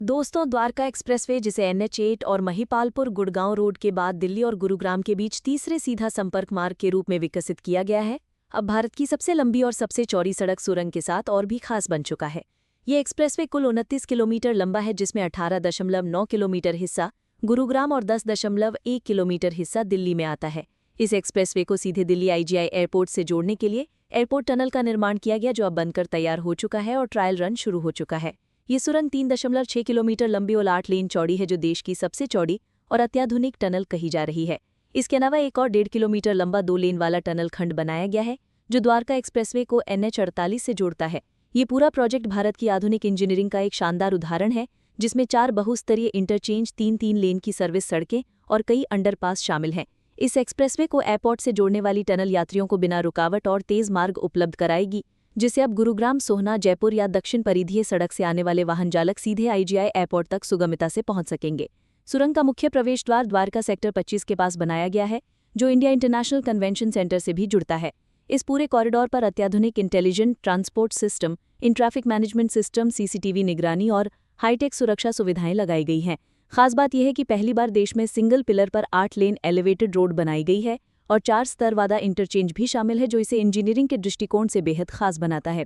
दोस्तों, द्वारका एक्सप्रेसवे जिसे NH8 और महिपालपुर गुड़गांव रोड के बाद दिल्ली और गुरुग्राम के बीच तीसरे सीधा संपर्क मार्ग के रूप में विकसित किया गया है, अब भारत की सबसे लंबी और सबसे चौड़ी सड़क सुरंग के साथ और भी खास बन चुका है। ये एक्सप्रेसवे कुल 29 किलोमीटर लंबा है, जिसमें 18.9 किलोमीटर हिस्सा गुरुग्राम और 10.1 किलोमीटर हिस्सा दिल्ली में आता है। इस एक्सप्रेसवे को सीधे दिल्ली IGI एयरपोर्ट से जोड़ने के लिए एयरपोर्ट टनल का निर्माण किया गया, जो अब बनकर तैयार हो चुका है और ट्रायल रन शुरू हो चुका है। ये सुरंग 3.6 किलोमीटर लंबी और 8 लेन चौड़ी है, जो देश की सबसे चौड़ी और अत्याधुनिक टनल कही जा रही है। इसके अलावा एक और 1.5 किलोमीटर लंबा 2 लेन वाला टनल खंड बनाया गया है, जो द्वारका एक्सप्रेसवे को NH48 से जोड़ता है। ये पूरा प्रोजेक्ट भारत की आधुनिक इंजीनियरिंग का एक शानदार उदाहरण है, जिसमें 4 बहुस्तरीय इंटरचेंज, 3 लेन की सर्विस सड़कें और कई अंडरपास शामिल हैं। इस एक्सप्रेसवे को एयरपोर्ट से जोड़ने वाली टनल यात्रियों को बिना रुकावट और तेज मार्ग उपलब्ध कराएगी, जिससे अब गुरुग्राम, सोहना, जयपुर या दक्षिण परिधीय सड़क से आने वाले वाहन चालक सीधे IGI एयरपोर्ट तक सुगमता से पहुंच सकेंगे। सुरंग का मुख्य प्रवेश द्वार द्वारका सेक्टर 25 के पास बनाया गया है, जो इंडिया इंटरनेशनल कन्वेंशन सेंटर से भी जुड़ता है। इस पूरे कॉरिडोर पर अत्याधुनिक intelligent transport system, in traffic management system, CCTV निगरानी और हाईटेक सुरक्षा सुविधाएं लगाई गई हैं। खास बात यह है कि पहली बार देश में सिंगल पिलर पर 8 लेन एलिवेटेड रोड बनाई गई है और 4 स्तर वाला इंटरचेंज भी शामिल है, जो इसे इंजीनियरिंग के दृष्टिकोण से बेहद खास बनाता है।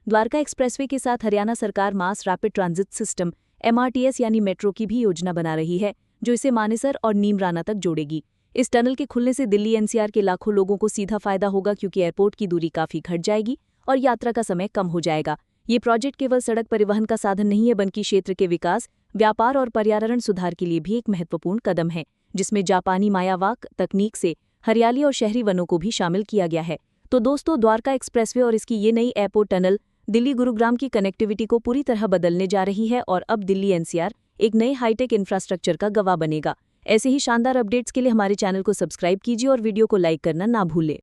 द्वारका एक्सप्रेसवे के साथ हरियाणा सरकार mass rapid transit system MRTS यानी मेट्रो की भी योजना बना रही है, जो इसे मानेसर और नीमराना तक जोड़ेगी। इस टनल के खुलने से दिल्ली NCR के लाखों लोगों को सीधा फायदा होगा, क्योंकि एयरपोर्ट की दूरी काफी घट जाएगी और यात्रा का समय कम हो जाएगा। ये प्रोजेक्ट केवल सड़क परिवहन का साधन नहीं है, बल्कि क्षेत्र के विकास, व्यापार और पर्यावरण सुधार के लिए भी एक महत्वपूर्ण कदम है, जिसमें जापानी मायावाक तकनीक से हरियाली और शहरी वनों को भी शामिल किया गया है। तो दोस्तों, द्वारका एक्सप्रेसवे और इसकी ये नई एयरपोर्ट टनल दिल्ली गुरुग्राम की कनेक्टिविटी को पूरी तरह बदलने जा रही है और अब दिल्ली NCR एक नए हाईटेक इंफ्रास्ट्रक्चर का गवाह बनेगा। ऐसे ही शानदार अपडेट्स के लिए हमारे चैनल को सब्सक्राइब कीजिए और वीडियो को लाइक करना ना भूलें।